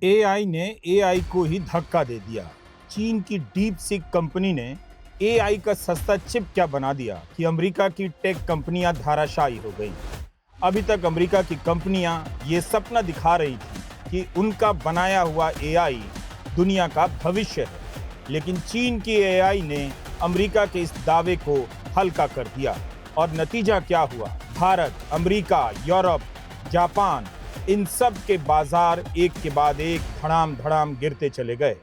AI ने AI को ही धक्का दे दिया। चीन की डीप सीक कंपनी ने एआई का सस्ता चिप क्या बना दिया कि अमेरिका की टेक कंपनियां धाराशायी हो गईं। अभी तक अमेरिका की कंपनियां ये सपना दिखा रही थी कि उनका बनाया हुआ एआई दुनिया का भविष्य है, लेकिन चीन की एआई ने अमेरिका के इस दावे को हल्का कर दिया। और नतीजा क्या हुआ? भारत, अमेरिका, यूरोप, जापान, इन सब के बाजार एक के बाद एक धड़ाम धड़ाम गिरते चले गए।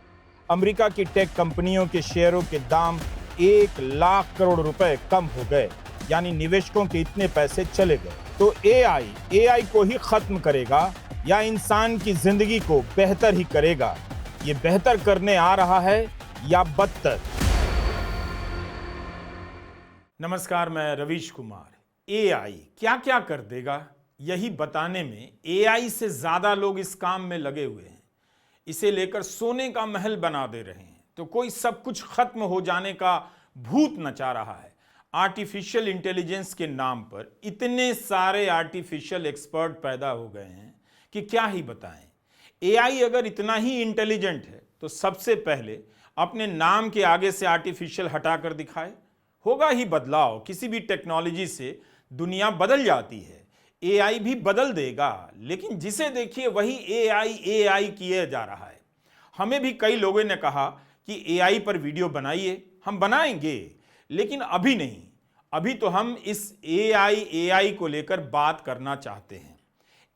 अमेरिका की टेक कंपनियों के शेयरों के दाम 1 लाख करोड़ रुपए कम हो गए, यानी निवेशकों के इतने पैसे चले गए। तो एआई को ही खत्म करेगा या इंसान की जिंदगी को बेहतर ही करेगा? ये बेहतर करने आ रहा है या बदतर? नमस्कार, मैं रवीश कुमार। एआई क्या क्या कर देगा, यही बताने में एआई से ज्यादा लोग इस काम में लगे हुए हैं। इसे लेकर सोने का महल बना दे रहे हैं, तो कोई सब कुछ खत्म हो जाने का भूत नचा रहा है। आर्टिफिशियल इंटेलिजेंस के नाम पर इतने सारे आर्टिफिशियल एक्सपर्ट पैदा हो गए हैं कि क्या ही बताएं। एआई अगर इतना ही इंटेलिजेंट है तो सबसे पहले अपने नाम के आगे से आर्टिफिशियल हटाकर दिखाए। होगा ही बदलाव। किसी भी टेक्नोलॉजी से दुनिया बदल जाती है, एआई भी बदल देगा, लेकिन जिसे देखिए वही एआई किया जा रहा है। हमें भी कई लोगों ने कहा कि एआई पर वीडियो बनाइए, हम बनाएंगे, लेकिन अभी नहीं। अभी तो हम इस एआई को लेकर बात करना चाहते हैं।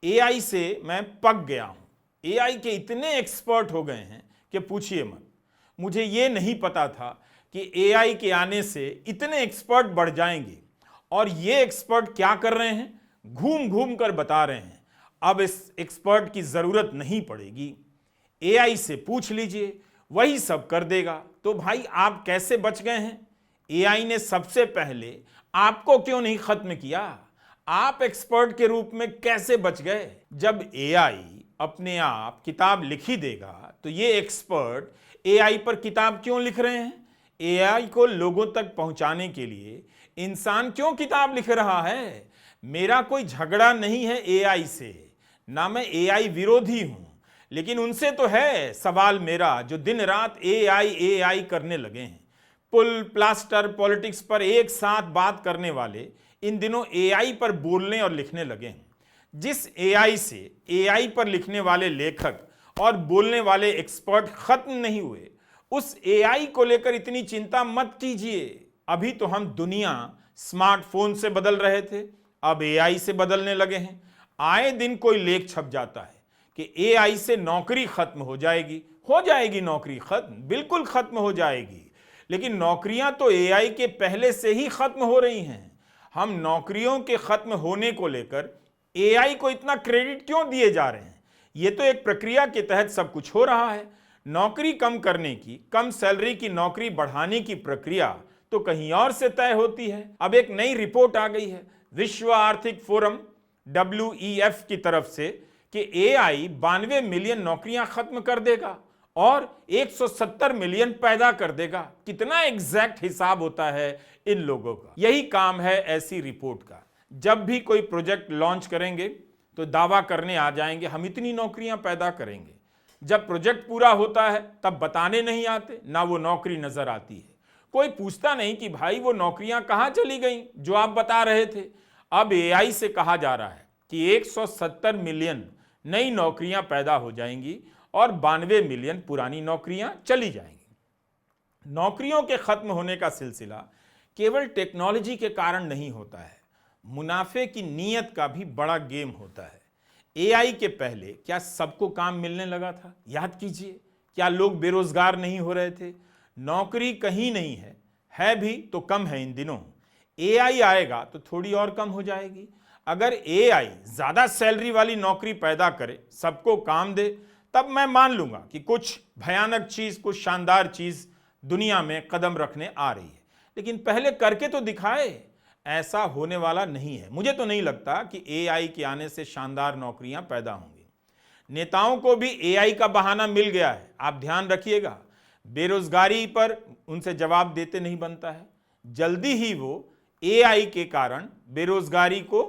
एआई से मैं पक गया हूं। एआई के इतने एक्सपर्ट हो गए हैं कि पूछिए मत। मुझे ये नहीं पता था कि एआई के आने से इतने एक्सपर्ट बढ़ जाएंगे। और ये एक्सपर्ट क्या कर रहे हैं? घूम घूम कर बता रहे हैं। अब इस एक्सपर्ट की जरूरत नहीं पड़ेगी, एआई से पूछ लीजिए, वही सब कर देगा। तो भाई आप कैसे बच गए हैं? एआई ने सबसे पहले आपको क्यों नहीं खत्म किया? आप एक्सपर्ट के रूप में कैसे बच गए? जब एआई अपने आप किताब लिख ही देगा तो ये एक्सपर्ट एआई पर किताब क्यों लिख रहे हैं? एआई को लोगों तक पहुंचाने के लिए इंसान क्यों किताब लिख रहा है? मेरा कोई झगड़ा नहीं है एआई से, ना मैं एआई विरोधी हूं, लेकिन उनसे तो है सवाल मेरा जो दिन रात एआई करने लगे हैं। पुल प्लास्टर पॉलिटिक्स पर एक साथ बात करने वाले इन दिनों एआई पर बोलने और लिखने लगे हैं। जिस एआई से एआई पर लिखने वाले लेखक और बोलने वाले एक्सपर्ट खत्म नहीं हुए, उस एआई को लेकर इतनी चिंता मत कीजिए। अभी तो हम दुनिया स्मार्टफोन से बदल रहे थे, अब एआई से बदलने लगे हैं। आए दिन कोई लेख छप जाता है कि एआई से नौकरी खत्म हो जाएगी। हो जाएगी नौकरी खत्म, बिल्कुल खत्म हो जाएगी, लेकिन नौकरियां तो एआई के पहले से ही खत्म हो रही हैं। हम नौकरियों के खत्म होने को लेकर एआई को इतना क्रेडिट क्यों दिए जा रहे हैं? यह तो एक प्रक्रिया के तहत सब कुछ हो रहा है। नौकरी कम करने की, कम सैलरी की नौकरी बढ़ाने की प्रक्रिया तो कहीं और से तय होती है। अब एक नई रिपोर्ट आ गई है विश्व आर्थिक फोरम WEF की तरफ से कि एआई 92 मिलियन नौकरियां खत्म कर देगा और 170 मिलियन पैदा कर देगा। कितना एग्जैक्ट हिसाब होता है इन लोगों का? यही काम है ऐसी रिपोर्ट का। जब भी कोई प्रोजेक्ट लॉन्च करेंगे तो दावा करने आ जाएंगे हम इतनी नौकरियां पैदा करेंगे। जब प्रोजेक्ट पूरा होता है तब बताने नहीं आते, ना वो नौकरी नजर आती है। कोई पूछता नहीं कि भाई वो नौकरियां कहां चली गई जो आप बता रहे थे। अब एआई से कहा जा रहा है कि 170 मिलियन नई नौकरियां पैदा हो जाएंगी और 92 मिलियन पुरानी नौकरियां चली जाएंगी। नौकरियों के खत्म होने का सिलसिला केवल टेक्नोलॉजी के कारण नहीं होता है, मुनाफे की नीयत का भी बड़ा गेम होता है। एआई के पहले क्या सबको काम मिलने लगा था? याद कीजिए, क्या लोग बेरोजगार नहीं हो रहे थे? नौकरी कहीं नहीं है भी तो कम है इन दिनों। एआई आएगा तो थोड़ी और कम हो जाएगी। अगर एआई ज्यादा सैलरी वाली नौकरी पैदा करे, सबको काम दे, तब मैं मान लूंगा कि कुछ भयानक चीज, कुछ शानदार चीज दुनिया में कदम रखने आ रही है। लेकिन पहले करके तो दिखाए। ऐसा होने वाला नहीं है। मुझे तो नहीं लगता कि एआई के आने से शानदार नौकरियां पैदा होंगी। नेताओं को भी एआई का बहाना मिल गया है, आप ध्यान रखिएगा। बेरोजगारी पर उनसे जवाब देते नहीं बनता है। जल्दी ही वो एआई के कारण बेरोजगारी को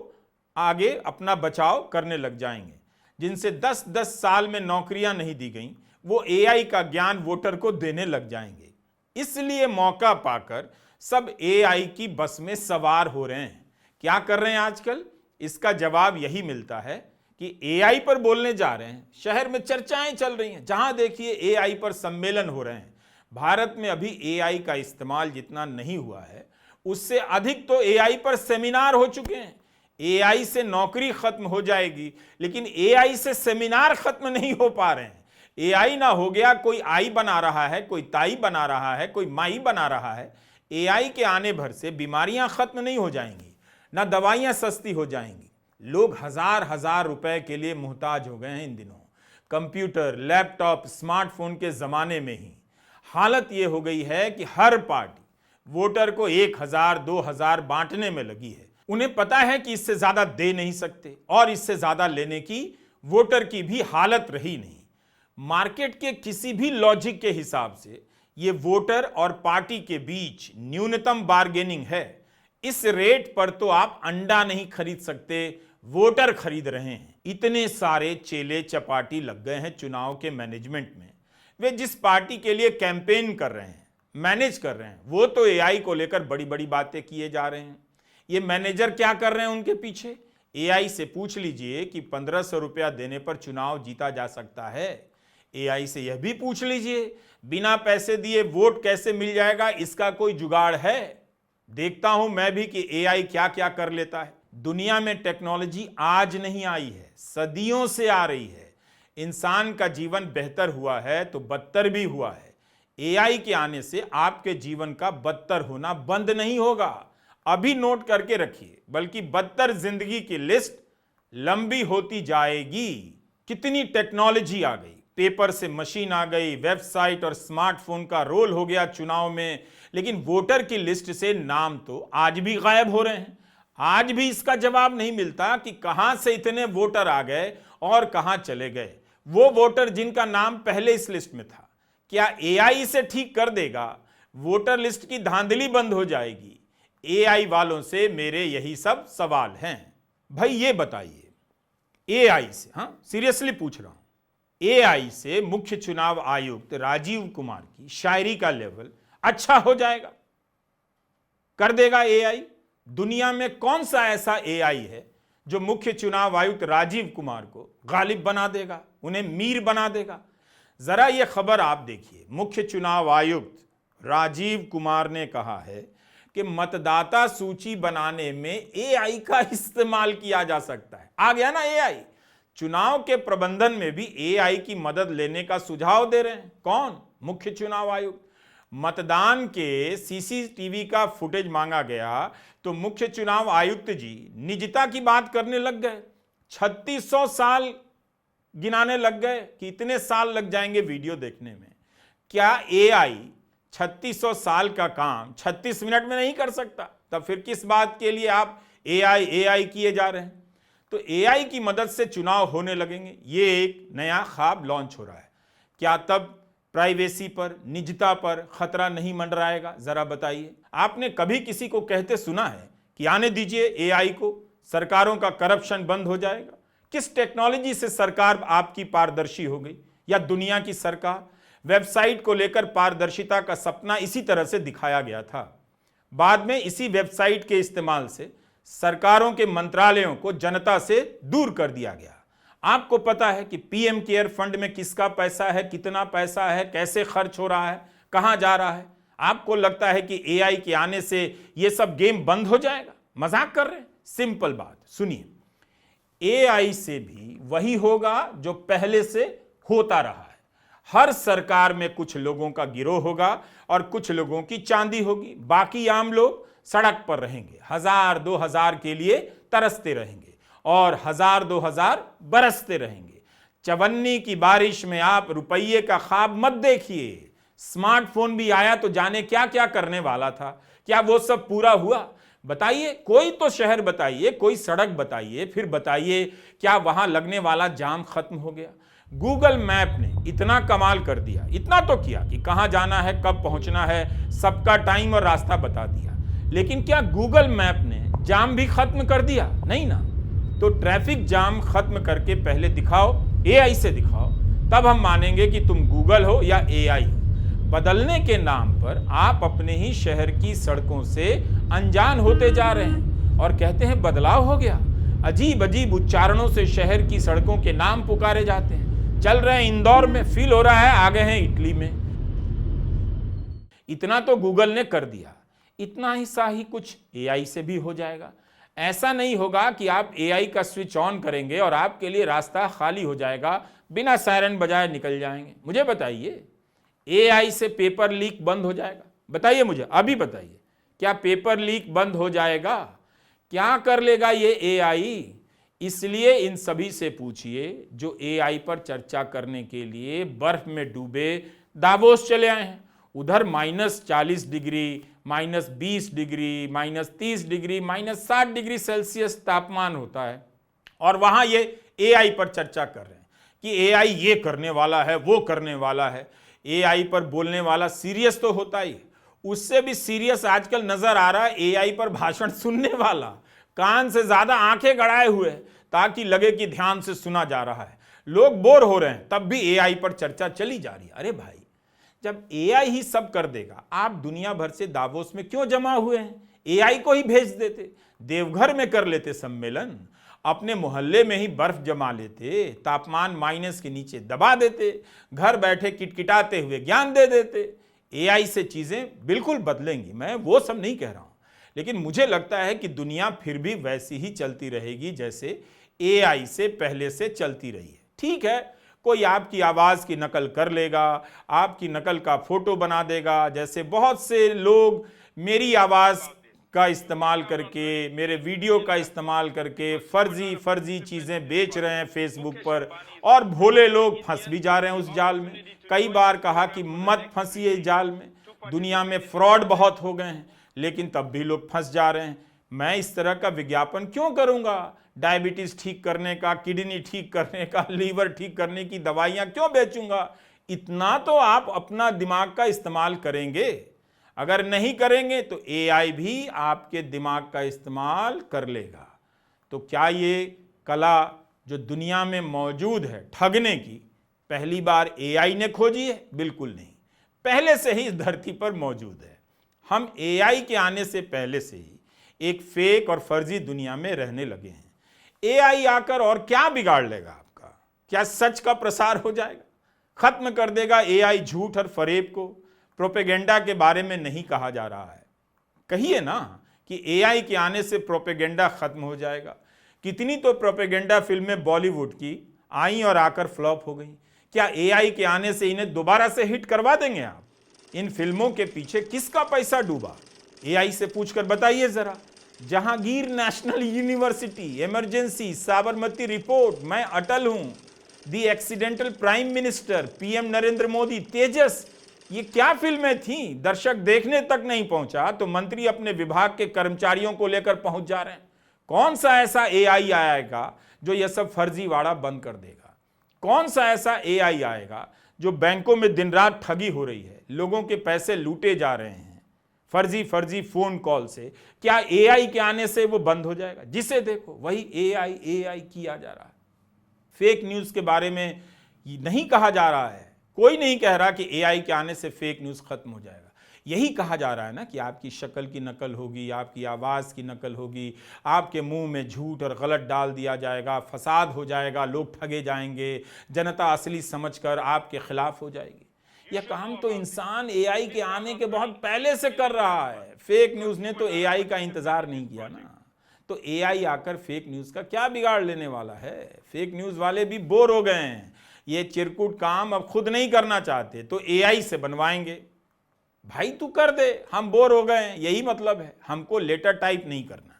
आगे अपना बचाव करने लग जाएंगे। जिनसे 10-10 साल में नौकरियां नहीं दी गईं, वो एआई का ज्ञान वोटर को देने लग जाएंगे। इसलिए मौका पाकर सब एआई की बस में सवार हो रहे हैं। क्या कर रहे हैं आजकल? इसका जवाब यही मिलता है कि एआई पर बोलने जा रहे हैं। शहर में चर्चाएं चल रही हैं, जहां देखिए एआई पर सम्मेलन हो रहे हैं। भारत में अभी एआई का इस्तेमाल जितना नहीं हुआ है, उससे अधिक तो एआई पर सेमिनार हो चुके हैं। एआई से नौकरी खत्म हो जाएगी, लेकिन एआई से सेमिनार खत्म नहीं हो पा रहे हैं। एआई ना हो गया, कोई आई बना रहा है, कोई ताई बना रहा है, कोई माई बना रहा है। एआई के आने भर से बीमारियां खत्म नहीं हो जाएंगी, ना दवाइयां सस्ती हो जाएंगी। लोग हजार रुपए के लिए मोहताज हो गए हैं इन दिनों। कंप्यूटर, लैपटॉप, स्मार्टफोन के जमाने में ही हालत यह हो गई है कि हर पार्टी वोटर को 1000-2000 बांटने में लगी है। उन्हें पता है कि इससे ज्यादा दे नहीं सकते और इससे ज्यादा लेने की वोटर की भी हालत रही नहीं। मार्केट के किसी भी लॉजिक के हिसाब से ये वोटर और पार्टी के बीच न्यूनतम बार्गेनिंग है। इस रेट पर तो आप अंडा नहीं खरीद सकते, वोटर खरीद रहे हैं। इतने सारे चेले चपाटी लग गए हैं चुनाव के मैनेजमेंट में। वे जिस पार्टी के लिए कैंपेन कर रहे हैं, मैनेज कर रहे हैं, वो तो एआई को लेकर बड़ी बड़ी बातें किए जा रहे हैं। ये मैनेजर क्या कर रहे हैं उनके पीछे? एआई से पूछ लीजिए कि 1500 रुपया देने पर चुनाव जीता जा सकता है। एआई से यह भी पूछ लीजिए बिना पैसे दिए वोट कैसे मिल जाएगा, इसका कोई जुगाड़ है? देखता हूं मैं भी कि एआई क्या क्या कर लेता है। दुनिया में टेक्नोलॉजी आज नहीं आई है, सदियों से आ रही है। इंसान का जीवन बेहतर हुआ है तो बदतर भी हुआ है। एआई के आने से आपके जीवन का बदतर होना बंद नहीं होगा, अभी नोट करके रखिए, बल्कि बदतर जिंदगी की लिस्ट लंबी होती जाएगी। कितनी टेक्नोलॉजी आ गई, पेपर से मशीन आ गई, वेबसाइट और स्मार्टफोन का रोल हो गया चुनाव में, लेकिन वोटर की लिस्ट से नाम तो आज भी गायब हो रहे हैं। आज भी इसका जवाब नहीं मिलता कि कहां से इतने वोटर आ गए और कहां चले गए। वो वोटर जिनका नाम पहले इस लिस्ट में था, क्या एआई से ठीक कर देगा? वोटर लिस्ट की धांधली बंद हो जाएगी? एआई वालों से मेरे यही सब सवाल हैं। भाई ये बताइए, एआई से, हां सीरियसली पूछ रहा हूं, एआई से मुख्य चुनाव आयुक्त राजीव कुमार की शायरी का लेवल अच्छा हो जाएगा? कर देगा एआई? दुनिया में कौन सा ऐसा एआई है जो मुख्य चुनाव आयुक्त राजीव कुमार को गालिब बना देगा, उन्हें मीर बना देगा? जरा यह खबर आप देखिए। मुख्य चुनाव आयुक्त राजीव कुमार ने कहा है कि मतदाता सूची बनाने में एआई का इस्तेमाल किया जा सकता है। आ गया ना एआई? चुनाव के प्रबंधन में भी एआई की मदद लेने का सुझाव दे रहे हैं। कौन? मुख्य चुनाव आयुक्त। मतदान के सीसीटीवी का फुटेज मांगा गया तो मुख्य चुनाव आयुक्त जी निजता की बात करने लग गए। 3600 साल गिनाने लग गए कि इतने साल लग जाएंगे वीडियो देखने में। क्या एआई 3600 साल का काम 36 मिनट में नहीं कर सकता? तब फिर किस बात के लिए आप एआई किए जा रहे हैं? तो एआई की मदद से चुनाव होने लगेंगे, ये एक नया ख्वाब लॉन्च हो रहा है। क्या तब प्राइवेसी पर, निजता पर खतरा नहीं मंडराएगा? जरा बताइए। आपने कभी किसी को कहते सुना है कि आने दीजिए एआई को, सरकारों का करप्शन बंद हो जाएगा? किस टेक्नोलॉजी से सरकार आपकी पारदर्शी हो गई? या दुनिया की सरकार? वेबसाइट को लेकर पारदर्शिता का सपना इसी तरह से दिखाया गया था। बाद में इसी वेबसाइट के इस्तेमाल से सरकारों के मंत्रालयों को जनता से दूर कर दिया गया। आपको पता है कि पीएम केयर फंड में किसका पैसा है, कितना पैसा है, कैसे खर्च हो रहा है, कहां जा रहा है? आपको लगता है कि एआई के आने से यह सब गेम बंद हो जाएगा? मजाक कर रहे हैं? सिंपल बात सुनिए, एआई से भी वही होगा जो पहले से होता रहा है। हर सरकार में कुछ लोगों का गिरोह होगा और कुछ लोगों की चांदी होगी, बाकी आम लोग सड़क पर रहेंगे, 1000-2000 के लिए तरसते रहेंगे और 1000-2000 बरसते रहेंगे। चवन्नी की बारिश में आप रुपये का ख्वाब मत देखिए। स्मार्टफोन भी आया तो जाने क्या क्या करने वाला था, क्या वो सब पूरा हुआ? बताइए, कोई तो शहर बताइए, कोई सड़क बताइए, फिर बताइए क्या वहां लगने वाला जाम खत्म हो गया? गूगल मैप ने इतना कमाल कर दिया, इतना तो किया कि कहां जाना है, कब पहुंचना है, सबका टाइम और रास्ता बता दिया। लेकिन क्या गूगल मैप ने जाम भी खत्म कर दिया? नहीं ना। तो ट्रैफिक जाम खत्म करके पहले दिखाओ, एआई से दिखाओ, तब हम मानेंगे कि तुम गूगल हो या एआई हो। बदलने के नाम पर आप अपने ही शहर की सड़कों से अनजान होते जा रहे हैं और कहते हैं बदलाव हो गया। अजीब अजीब उच्चारणों से शहर की सड़कों के नाम पुकारे जाते हैं। चल रहे हैं इंदौर में, फील हो रहा है आ गए हैं इटली में। इतना तो गूगल ने कर दिया, इतना ही सा ही कुछ एआई से भी हो जाएगा। ऐसा नहीं होगा कि आप एआई का स्विच ऑन करेंगे और आपके लिए रास्ता खाली हो जाएगा, बिना सायरन बजाए निकल जाएंगे। मुझे बताइए, एआई से पेपर लीक बंद हो जाएगा? बताइए मुझे, अभी बताइए, क्या पेपर लीक बंद हो जाएगा? क्या कर लेगा ये एआई? इसलिए इन सभी से पूछिए जो एआई पर चर्चा करने के लिए बर्फ में डूबे दावोस चले आए हैं। उधर -40 degree, -20 degree, -30 degree, -60 degree Celsius तापमान होता है और वहां ये एआई पर चर्चा कर रहे हैं कि एआई ये करने वाला है, वो करने वाला है। एआई पर बोलने वाला सीरियस तो होता ही, उससे भी सीरियस आजकल नजर आ रहा है एआई पर भाषण सुनने वाला, कान से ज्यादा आंखें गड़ाए हुए ताकि लगे कि ध्यान से सुना जा रहा है। लोग बोर हो रहे हैं, तब भी एआई पर चर्चा चली जा रही है। अरे भाई, जब एआई ही सब कर देगा, आप दुनिया भर से दावोस में क्यों जमा हुए हैं? एआई को ही भेज देते, देवघर में कर लेते सम्मेलन, अपने मोहल्ले में ही बर्फ जमा लेते, तापमान माइनस के नीचे दबा देते, घर बैठे किटकिटाते हुए ज्ञान दे देते। एआई से चीजें बिल्कुल बदलेंगी, मैं वो सब नहीं कह रहा हूं, लेकिन मुझे लगता है कि दुनिया फिर भी वैसी ही चलती रहेगी जैसे एआई से पहले से चलती रही है। ठीक है, कोई आपकी आवाज की नकल कर लेगा, आपकी नकल का फोटो बना देगा, जैसे बहुत से लोग मेरी आवाज का इस्तेमाल करके, मेरे वीडियो का इस्तेमाल करके फर्जी चीजें बेच रहे हैं फेसबुक पर, और भोले लोग फंस भी जा रहे हैं उस जाल में। कई बार कहा कि मत फंसिए इस जाल में, दुनिया में फ्रॉड बहुत हो गए हैं, लेकिन तब भी लोग फंस जा रहे हैं। मैं इस तरह का विज्ञापन क्यों करूंगा? डायबिटीज ठीक करने का, किडनी ठीक करने का, लीवर ठीक करने की दवाइयां क्यों बेचूंगा? इतना तो आप अपना दिमाग का इस्तेमाल करेंगे। अगर नहीं करेंगे तो एआई भी आपके दिमाग का इस्तेमाल कर लेगा। तो क्या ये कला जो दुनिया में मौजूद है ठगने की, पहली बार एआई ने खोजी है? बिल्कुल नहीं, पहले से ही इस धरती पर मौजूद है। हम एआई के आने से पहले से ही एक फेक और फर्जी दुनिया में रहने लगे हैं। एआई आकर और क्या बिगाड़ लेगा आपका? क्या सच का प्रसार हो जाएगा? खत्म कर देगा एआई झूठ और फरेब को? प्रोपेगेंडा के बारे में नहीं कहा जा रहा है। कहिए ना कि एआई के आने से प्रोपेगेंडा खत्म हो जाएगा। कितनी तो प्रोपेगेंडा फिल्में बॉलीवुड की आई और आकर फ्लॉप हो गई। क्या एआई के आने से इन्हें दोबारा से हिट करवा देंगे आप? इन फिल्मों के पीछे किसका पैसा डूबा? एआई से पूछकर बताइए जरा। Jahangir national university, emergency, Sabarmati report, मैं अटल हूं, the accidental prime minister, PM Narendra Modi, Tejas, ये क्या फिल्में थी? दर्शक देखने तक नहीं पहुंचा तो मंत्री अपने विभाग के कर्मचारियों को लेकर पहुंच जा रहे हैं। कौन सा ऐसा एआई आएगा जो यह सब फर्जीवाड़ा बंद कर देगा? कौन सा ऐसा एआई आएगा जो बैंकों में दिन रात ठगी हो रही है, लोगों के पैसे लूटे जा रहे हैं फर्जी फोन कॉल से? क्या एआई के आने से वो बंद हो जाएगा? जिसे देखो वही एआई किया जा रहा है। फेक न्यूज के बारे में नहीं कहा जा रहा है, कोई नहीं कह रहा कि एआई के आने से फेक न्यूज खत्म हो जाएगा। यही कहा जा रहा है ना कि आपकी शक्ल की नकल होगी, आपकी आवाज की नकल होगी, आपके मुंह में झूठ और गलत डाल दिया जाएगा, फसाद हो जाएगा, लोग ठगे जाएंगे, जनता असली समझकर आपके खिलाफ हो जाएगी। यह काम तो इंसान एआई के आने के बहुत पहले से कर रहा है। फेक न्यूज ने तो एआई का इंतजार नहीं किया ना, तो एआई आकर फेक न्यूज का क्या बिगाड़ लेने वाला है? फेक न्यूज वाले भी बोर हो गए हैं, ये चिरकुट काम अब खुद नहीं करना चाहते तो एआई से बनवाएंगे। भाई तू कर दे, हम बोर हो गए हैं, यही मतलब है। हमको लेटर टाइप नहीं करना,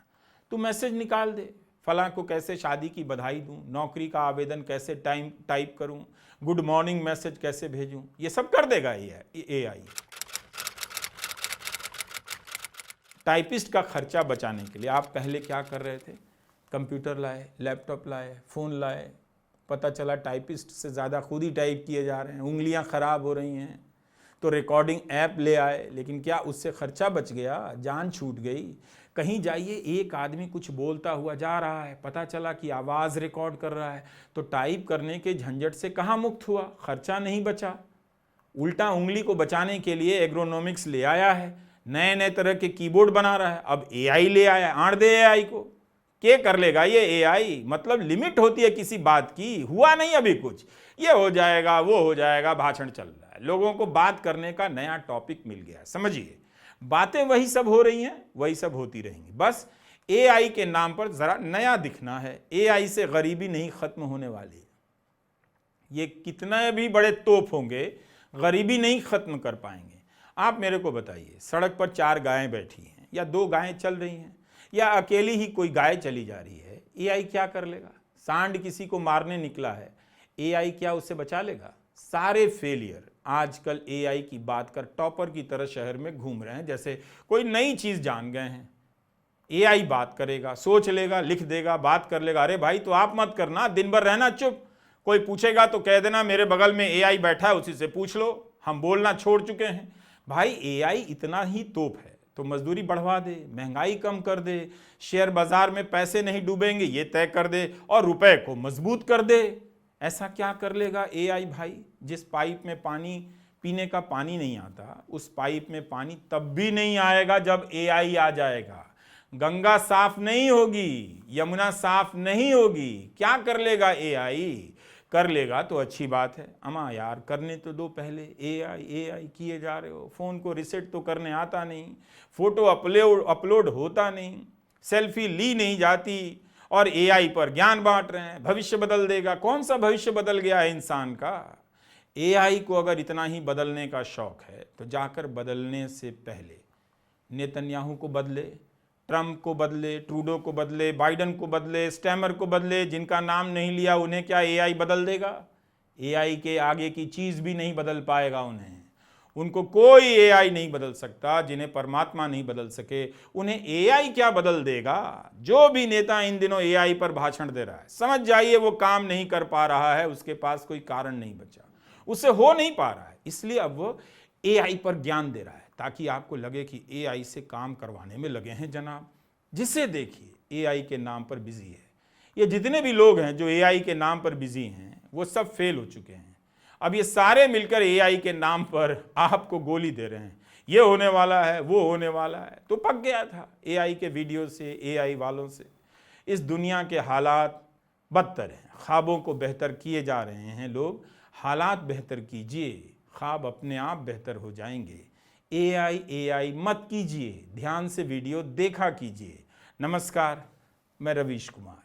तू मैसेज निकाल दे, फलां को कैसे शादी की बधाई दूं, नौकरी का आवेदन कैसे टाइप करूं, गुड मॉर्निंग मैसेज कैसे भेजूं, ये सब कर देगा एआई। टाइपिस्ट का खर्चा बचाने के लिए आप पहले क्या कर रहे थे? कंप्यूटर लाए, लैपटॉप लाए, फोन लाए, पता चला टाइपिस्ट से ज़्यादा खुद ही टाइप किए जा रहे हैं, उंगलियां खराब हो रही हैं, तो रिकॉर्डिंग ऐप ले आए, लेकिन क्या उससे खर्चा बच गया? जान छूट गई। कहीं जाइए, एक आदमी कुछ बोलता हुआ जा रहा है, पता चला कि आवाज़ रिकॉर्ड कर रहा है, तो टाइप करने के झंझट से कहाँ मुक्त हुआ, खर्चा नहीं बचा। उल्टा उंगली को बचाने के लिए एग्रोनॉमिक्स ले आया है, नए नए तरह के कीबोर्ड बना रहा है, अब एआई ले आया, आड़ दे एआई को। क्या कर लेगा ये एआई? मतलब लिमिट होती है किसी बात की, हुआ नहीं अभी कुछ, ये हो जाएगा वो हो जाएगा, भाषण चल रहा है। लोगों को बात करने का नया टॉपिक मिल गया है। समझिए, बातें वही सब हो रही हैं, वही सब होती रहेंगी, बस एआई के नाम पर जरा नया दिखना है। एआई से गरीबी नहीं खत्म होने वाली, ये कितने भी बड़े तोप होंगे, गरीबी नहीं खत्म कर पाएंगे। आप मेरे को बताइए, सड़क पर 4 गायें बैठी हैं या 2 गायें चल रही हैं या अकेली ही कोई गाय चली जा रही है, एआई क्या कर लेगा? सांड किसी को मारने निकला है, एआई क्या उसे बचा लेगा? सारे फेलियर आजकल एआई की बात कर टॉपर की तरह शहर में घूम रहे हैं, जैसे कोई नई चीज जान गए हैं। एआई बात करेगा, सोच लेगा, लिख देगा, बात कर लेगा। अरे भाई, तो आप मत करना, दिन भर रहना चुप। कोई पूछेगा तो कह देना मेरे बगल में एआई बैठा है, उसी से पूछ लो, हम बोलना छोड़ चुके हैं। भाई, एआई इतना ही तोप है तो मजदूरी बढ़वा दे, महंगाई कम कर दे, शेयर बाजार में पैसे नहीं डूबेंगे ये तय कर दे, और रुपए को मजबूत कर दे। ऐसा क्या कर लेगा एआई भाई? जिस पाइप में पानी पीने का पानी नहीं आता, उस पाइप में पानी तब भी नहीं आएगा जब एआई आ जाएगा। गंगा साफ नहीं होगी, यमुना साफ नहीं होगी। क्या कर लेगा एआई? कर लेगा तो अच्छी बात है। अमा यार, करने तो दो पहले। एआई एआई किए जा रहे हो, फ़ोन को रिसेट तो करने आता नहीं, फ़ोटो अपलोड होता नहीं, सेल्फी ली नहीं जाती, और एआई पर ज्ञान बांट रहे हैं, भविष्य बदल देगा। कौन सा भविष्य बदल गया है इंसान का? एआई को अगर इतना ही बदलने का शौक है तो जाकर बदलने से पहले नेतन्याहू को बदले, ट्रंप को बदले, ट्रूडो को बदले, बाइडन को बदले, स्टैमर को बदले। जिनका नाम नहीं लिया उन्हें क्या एआई बदल देगा? एआई के आगे की चीज़ भी नहीं बदल पाएगा उन्हें। उनको कोई एआई नहीं बदल सकता, जिन्हें परमात्मा नहीं बदल सके उन्हें एआई क्या बदल देगा? जो भी नेता इन दिनों एआई पर भाषण दे रहा है, समझ जाइए वो काम नहीं कर पा रहा है, उसके पास कोई कारण नहीं बचा, उससे हो नहीं पा रहा है, इसलिए अब वो एआई पर ज्ञान दे रहा है, ताकि आपको लगे कि एआई से काम करवाने में लगे हैं जनाब। जिसे देखिए एआई के नाम पर बिजी है। ये जितने भी लोग हैं जो एआई के नाम पर बिजी हैं, वो सब फेल हो चुके हैं। अब ये सारे मिलकर एआई के नाम पर आपको गोली दे रहे हैं, ये होने वाला है, वो होने वाला है। तो पक गया था एआई के वीडियो से, एआई वालों से। इस दुनिया के हालात बदतर हैं, ख्वाबों को बेहतर किए जा रहे हैं लोग। हालात बेहतर कीजिए, ख्वाब अपने आप बेहतर हो जाएंगे। एआई एआई मत कीजिए, ध्यान से वीडियो देखा कीजिए। नमस्कार, मैं रवीश कुमार।